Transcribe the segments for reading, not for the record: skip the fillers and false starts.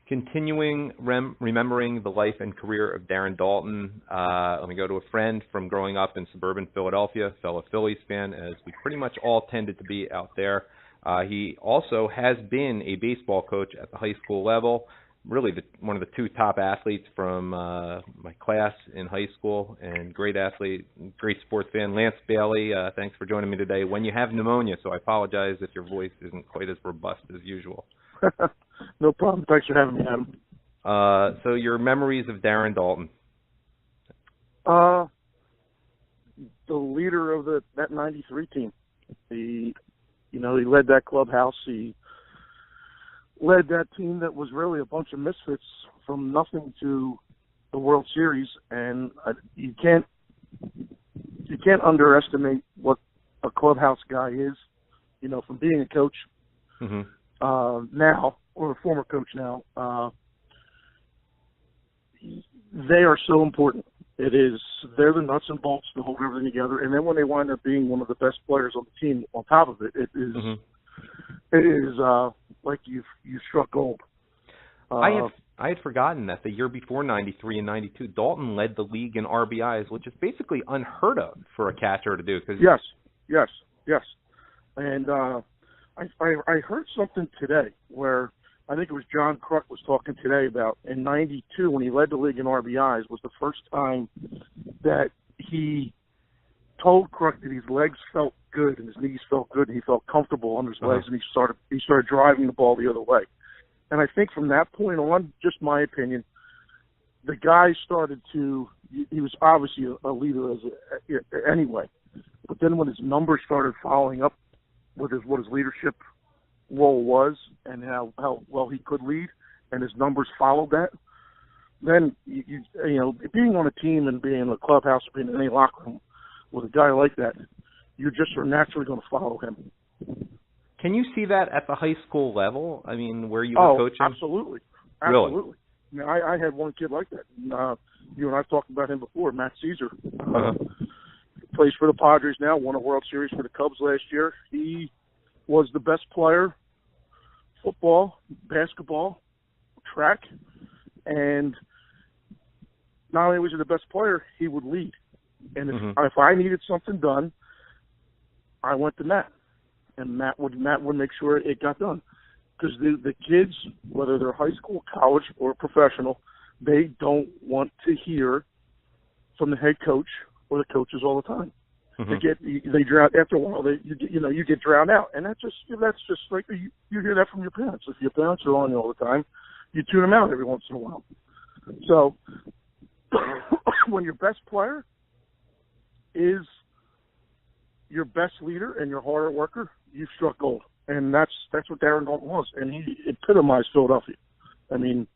Continuing remembering the life and career of Darren Daulton, let me go to a friend from growing up in suburban Philadelphia, fellow Phillies fan, as we pretty much all tended to be out there. He also has been a baseball coach at the high school level, really one of the two top athletes from my class in high school, and great athlete, great sports fan, Lance Bailey. Thanks for joining me today. When you have pneumonia, so I apologize if your voice isn't quite as robust as usual. No problem. Thanks for having me, Adam. So your memories of Darren Daulton? The leader of that '93 team. He led that clubhouse. He led that team that was really a bunch of misfits from nothing to the World Series, and you can't underestimate what a clubhouse guy is. From being a coach. Mm-hmm. Now, or a former coach now, they are so important. They're the nuts and bolts to hold everything together. And then when they wind up being one of the best players on the team, on top of it, it is like you struck gold. I had forgotten that the year before '93 and '92, Daulton led the league in RBIs, which is basically unheard of for a catcher to do. Yes. And I heard something today where I think it was John Kruk was talking today about in '92 when he led the league in RBIs was the first time that he told Kruk that his legs felt good and his knees felt good and he felt comfortable under his legs, and he started driving the ball the other way. And I think from that point on, just my opinion, the guy started to. He was obviously a leader anyway, but then when his numbers started following up with what his leadership role was and how well he could lead, and his numbers followed that, then being on a team and being in a clubhouse or being in any locker room with a guy like that, you just are naturally going to follow him. Can you see that at the high school level? I mean, where you were coaching? Absolutely. Really? I had one kid like that. And, you and I talked about him before, Matt Caesar. Plays for the Padres now, won a World Series for the Cubs last year. He was the best player, football, basketball, track, and not only was he the best player, he would lead. And if I needed something done, I went to Matt, and Matt would make sure it got done. Because the kids, whether they're high school, college, or professional, they don't want to hear from the head coach or the coaches all the time. They drown after a while. You get drowned out, and that's just like you hear that from your parents. If your parents are on you all the time, you tune them out every once in a while. So when your best player is your best leader and your harder worker, you've struck gold, and that's what Darren Daulton was, and he epitomized Philadelphia. I mean,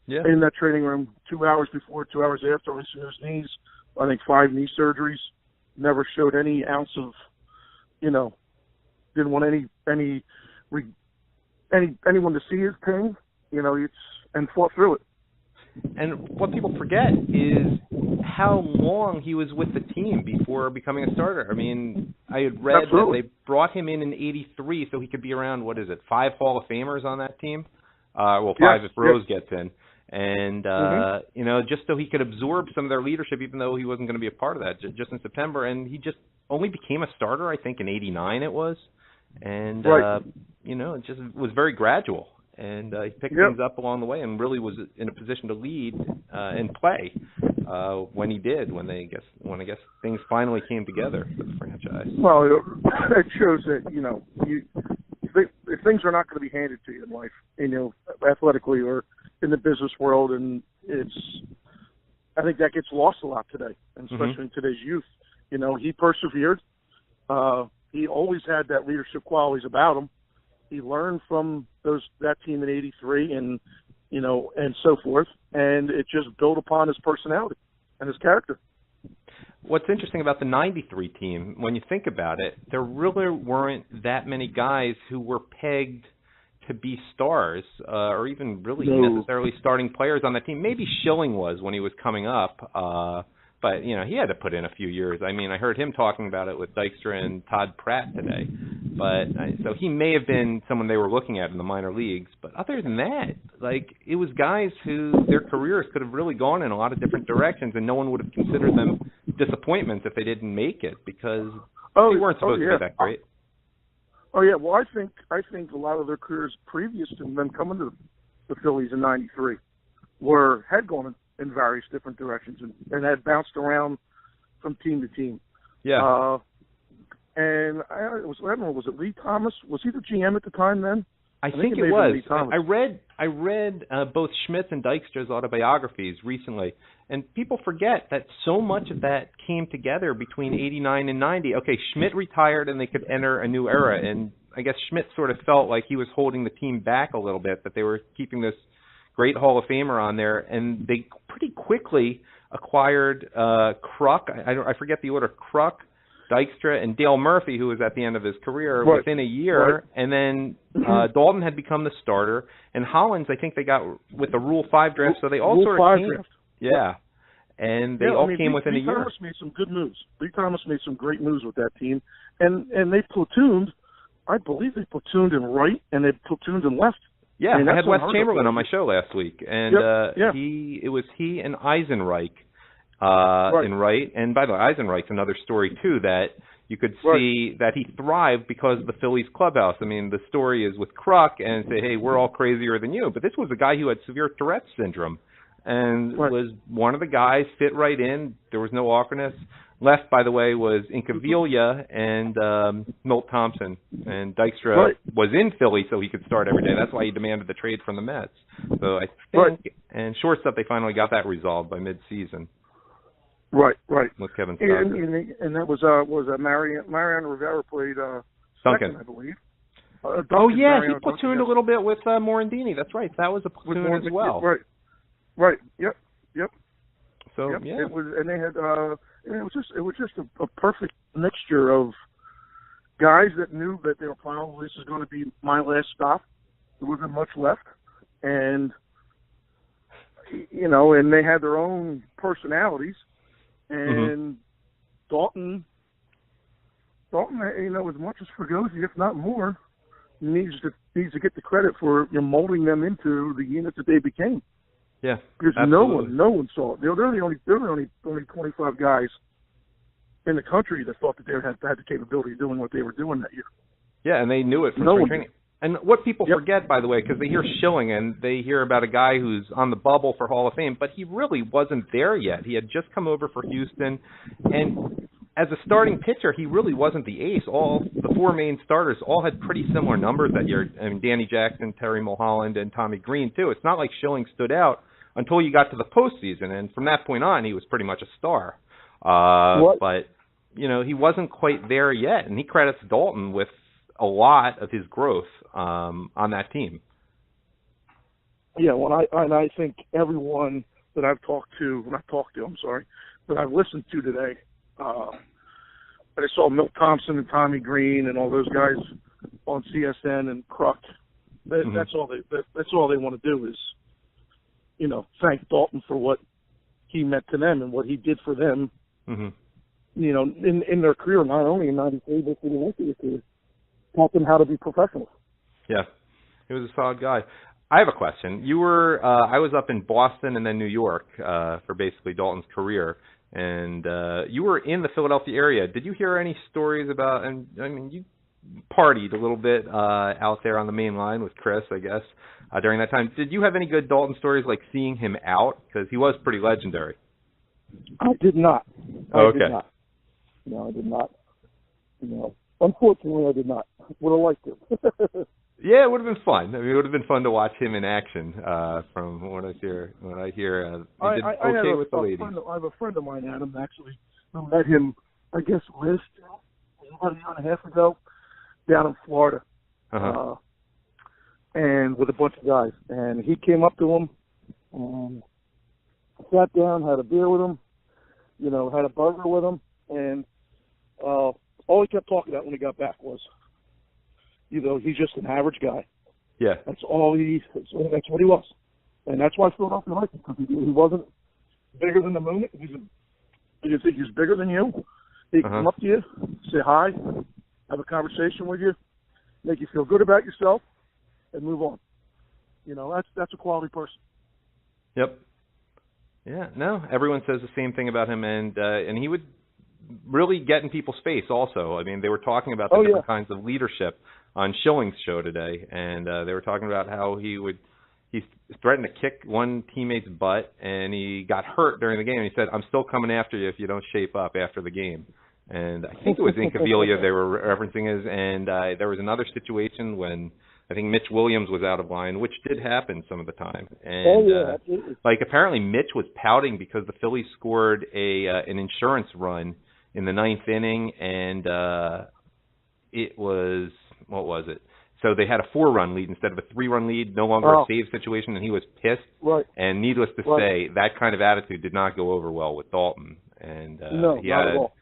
in that training room, 2 hours before, 2 hours after, his knees. I think 5 knee surgeries. Never showed any ounce of, didn't want anyone to see his pain. And fought through it. And what people forget is how long he was with the team before becoming a starter. I mean, I had read that they brought him in '83 so he could be around, 5 Hall of Famers on that team? 5 if Rose gets in. And, just so he could absorb some of their leadership, even though he wasn't going to be a part of that just in September. And he just only became a starter, I think, in '89 it was. And, it just was very gradual. And he picked things up along the way and really was in a position to lead and play when he did, when I guess things finally came together for the franchise. Well, it shows that, if things are not going to be handed to you in life, athletically or in the business world, and I think that gets lost a lot today, and especially in today's youth. He persevered. He always had that leadership qualities about him. He learned from that team in '83, and so forth, and it just built upon his personality and his character. What's interesting about the '93 team, when you think about it, there really weren't that many guys who were pegged to be stars, or even really necessarily starting players on that team. Maybe Schilling was when he was coming up, but he had to put in a few years. I mean, I heard him talking about it with Dykstra and Todd Pratt today. So he may have been someone they were looking at in the minor leagues. But other than that, like, it was guys who their careers could have really gone in a lot of different directions, and no one would have considered them disappointments if they didn't make it because they weren't supposed to be that great. Oh yeah, well I think a lot of their careers previous to them coming to the Phillies in '93 had gone in various different directions and had bounced around from team to team. Yeah. And I don't know, was it Lee Thomas? Was he the GM at the time then? I think it was. I read both Schmidt's and Dykstra's autobiographies recently, and people forget that so much of that came together between 89 and 90. Okay, Schmidt retired and they could enter a new era, and I guess Schmidt sort of felt like he was holding the team back a little bit, that they were keeping this great Hall of Famer on there, and they pretty quickly acquired Kruk. I forget the order. Kruk, Dykstra, and Dale Murphy, who was at the end of his career within a year. And then Daulton had become the starter. And Hollins, I think they got with the Rule 5 draft, so they all Rule sort of 5 came. Draft. Yeah. And they all came within a year. Lee Thomas made some good moves. Lee Thomas made some great moves with that team. And they platooned, I believe they platooned in right and they platooned in left. Yeah, I had Wes Chamberlain on my show last week. And it was he and Eisenreich. In right, and by the way, Eisenreich's another story too that you could see that he thrived because of the Phillies clubhouse. I mean, the story is with Kruk and say, hey, we're all crazier than you, but this was a guy who had severe Tourette's syndrome and was one of the guys, fit right in. There was no awkwardness. Left, by the way, was Incaviglia and Milt Thompson, and Dykstra was in Philly so he could start every day. That's why he demanded the trade from the Mets. So I think, and shortstop, they finally got that resolved by mid-season. Right. With Kevin Stocker. And that was Mariano Rivera played Duncan, second, I believe. He platooned a little bit with Morandini. That's right. That was a platoon as well. Right. Yep. So yeah, it was, and they had it was just a perfect mixture of guys that knew that they were probably this is going to be my last stop. There wasn't much left, and and they had their own personalities. And Daulton, as much as Fregosi, if not more, needs to get the credit for molding them into the unit that they became. Yeah, because absolutely. no one saw it. They're the only 25 guys in the country that thought that they had the capability of doing what they were doing that year. Yeah, and they knew it from spring training. And what people forget, by the way, because they hear Schilling and they hear about a guy who's on the bubble for Hall of Fame, but he really wasn't there yet. He had just come over for Houston, and as a starting pitcher, he really wasn't the ace. All the four main starters all had pretty similar numbers that year. I mean, Danny Jackson, Terry Mulholland, and Tommy Green, too. It's not like Schilling stood out until you got to the postseason, and from that point on, he was pretty much a star. But, he wasn't quite there yet, and he credits Daulton with a lot of his growth on that team. Yeah, I think everyone that I've talked to, that I've listened to today, I saw Milt Thompson and Tommy Green and all those guys on CSN and Kruk. That's all they want to do is, thank Daulton for what he meant to them and what he did for them. In their career, not only in '93 but for the rest of their career. Taught them how to be professionals. Yeah, he was a solid guy. I have a question. You were, I was up in Boston and then New York for basically Daulton's career, and you were in the Philadelphia area. Did you hear any stories about? And I mean, you partied a little bit out there on the main line with Chris, I guess, during that time. Did you have any good Daulton stories, like seeing him out? Because he was pretty legendary. I did not. Oh, okay. I did not. No, I did not. Unfortunately, I did not. Would have liked to. Yeah, it would have been fun. I mean, it would have been fun to watch him in action. From what I hear, he did okay with the ladies. I have a friend of mine, Adam, actually, who met him, I guess, about a year and a half ago, down in Florida, and with a bunch of guys. And he came up to him, and sat down, had a beer with him, had a burger with him, and all he kept talking about when he got back was, he's just an average guy. Yeah. That's what he was. And that's why Philadelphia liked him, because he wasn't bigger than the moon. You think he's bigger than you? He can come up to you, say hi, have a conversation with you, make you feel good about yourself, and move on. That's a quality person. Yep. Yeah. No, everyone says the same thing about him, and he would really get in people's face also. I mean, they were talking about the different kinds of leadership on Schilling's show today, and they were talking about how he threatened to kick one teammate's butt, and he got hurt during the game. And he said, "I'm still coming after you if you don't shape up after the game." And I think it was Intvwd they were referencing his, and there was another situation when I think Mitch Williams was out of line, which did happen some of the time. And absolutely. Apparently Mitch was pouting because the Phillies scored an insurance run in the 9th inning, and it was, what was it? So they had a 4-run lead instead of a 3-run lead, no longer a save situation, and he was pissed. Right. And needless to say, that kind of attitude did not go over well with Daulton. And no, he not had at all.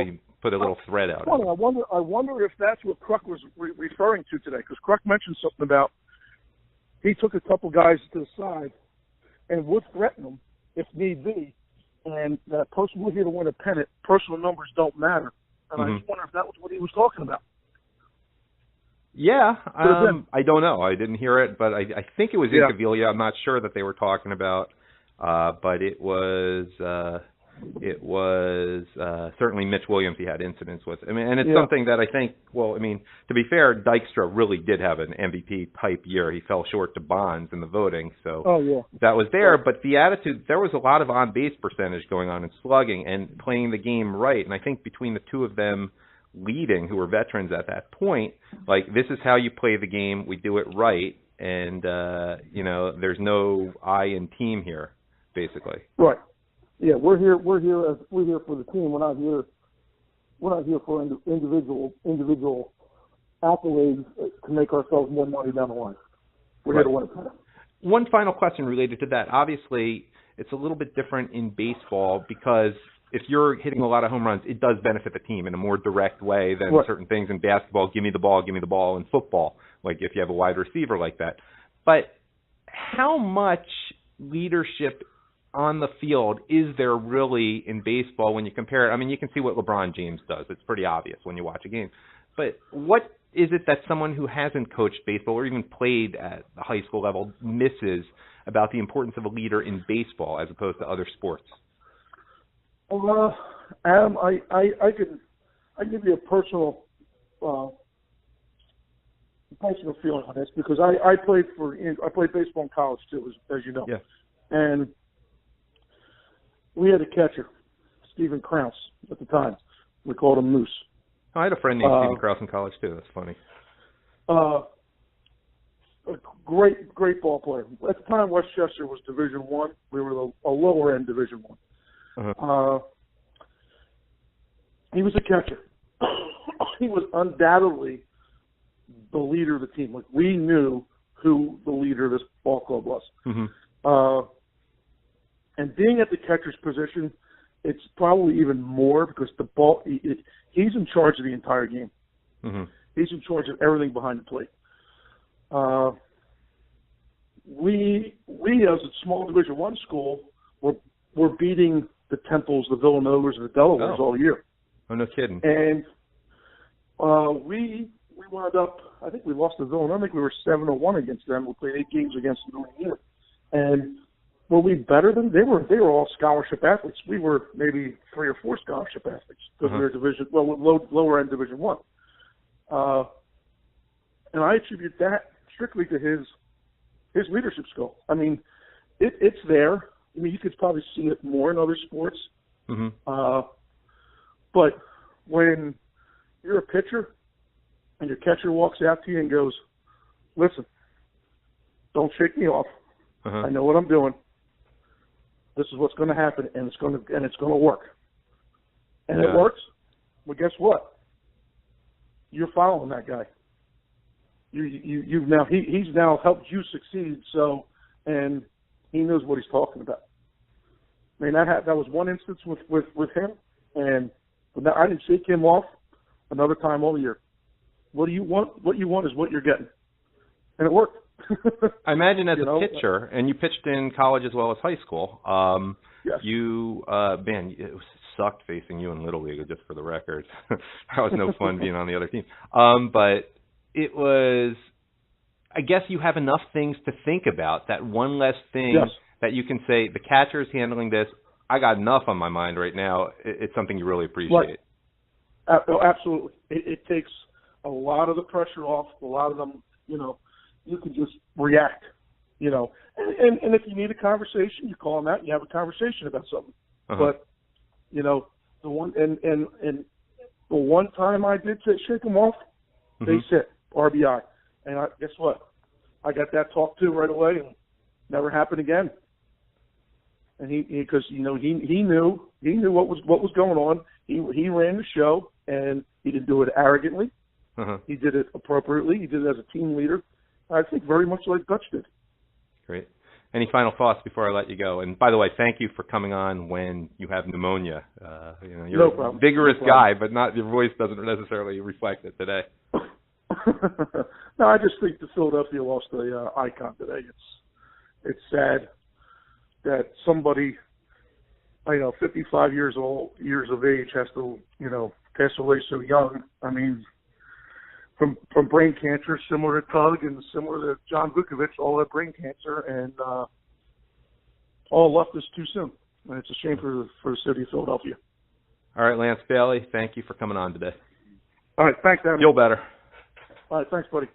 he put a little thread out. Funny, I wonder if that's what Kruk was referring to today, because Kruk mentioned something about he took a couple guys to the side and would threaten them if need be, and that person we're here to win a pennant. Personal numbers don't matter. And I just wonder if that was what he was talking about. Yeah, I don't know. I didn't hear it, but I think it was Intvwd. I'm not sure that they were talking about, but it was certainly Mitch Williams he had incidents with. I mean, and it's something that I think, well, I mean, to be fair, Dykstra really did have an MVP-type year. He fell short to Bonds in the voting, so that was there. But the attitude, there was a lot of on-base percentage going on in slugging and playing the game right, and I think between the two of them leading, who were veterans at that point, like, this is how you play the game, we do it right, and, there's no I in team here, basically. Right. Yeah, we're here for the team. We're not here for individual accolades to make ourselves more money down the line. We're here to win. One final question related to that. Obviously, it's a little bit different in baseball because if you're hitting a lot of home runs, it does benefit the team in a more direct way than certain things in basketball. Give me the ball in football, like if you have a wide receiver like that. But how much leadership on the field is there really in baseball when you compare it? I mean, you can see what LeBron James does. It's pretty obvious when you watch a game. But what is it that someone who hasn't coached baseball or even played at the high school level misses about the importance of a leader in baseball as opposed to other sports? Adam, I give you a personal feeling on this because I played baseball in college too, as you know. Yeah. And we had a catcher, Stephen Krause, at the time. We called him Moose. I had a friend named Stephen Krause in college too. That's funny. A great ball player. At the time, Westchester was Division I. We were a lower end Division I. He was a catcher. He was undoubtedly the leader of the team. Like, we knew who the leader of this ball club was. And being at the catcher's position, it's probably even more because the ball, he's in charge of the entire game. He's in charge of everything behind the plate. We as a small Division I school were beating the Temples, the Villanovas, and the Delawares all year. Oh, no kidding. And we wound up, I think we lost to Villanova. I think we were 7-1 against them. We played 8 games against them during the year. And were we better than they were? They were all scholarship athletes. We were maybe 3 or 4 scholarship athletes because we were lower end Division I. And I attribute that strictly to his leadership skill. I mean, it's there. I mean, you could probably see it more in other sports. But when you're a pitcher and your catcher walks out to you and goes, "Listen, don't shake me off. I know what I'm doing. This is what's going to happen, and it's going to work." And it works. Well, guess what? You're following that guy. You've now he's now helped you succeed. So, and he knows what he's talking about. I mean, that was one instance with him, and I didn't shake him off another time all year. What you want is what you're getting, and it worked. I imagine as a pitcher, and you pitched in college as well as high school. Yes. It sucked facing you in Little League, just for the record. That was no fun being on the other team. But it was, I guess you have enough things to think about, that one less thing that you can say, the catcher is handling this, I got enough on my mind right now. It's something you really appreciate. Right. Absolutely. It takes a lot of the pressure off. A lot of them, you can just react, And if you need a conversation, you call them out and you have a conversation about something. But, the one time I did say shake them off, they sit, RBI. And guess what? I got that talk to right away and never happened again. And because he knew what was going on. He ran the show, and he didn't do it arrogantly. He did it appropriately. He did it as a team leader. I think very much like Dutch did. Great. Any final thoughts before I let you go? And by the way, thank you for coming on when you have pneumonia. You're a vigorous guy, but your voice doesn't necessarily reflect it today. No, I just think the Philadelphia lost the icon today. It's sad that somebody, 55 years of age has to, pass away so young. I mean, from brain cancer, similar to Tug and similar to John Vukovic, all had brain cancer, and all left us too soon. And it's a shame for the city of Philadelphia. All right, Lance Bailey, thank you for coming on today. All right, thanks, Adam. Feel better. All right, thanks, buddy.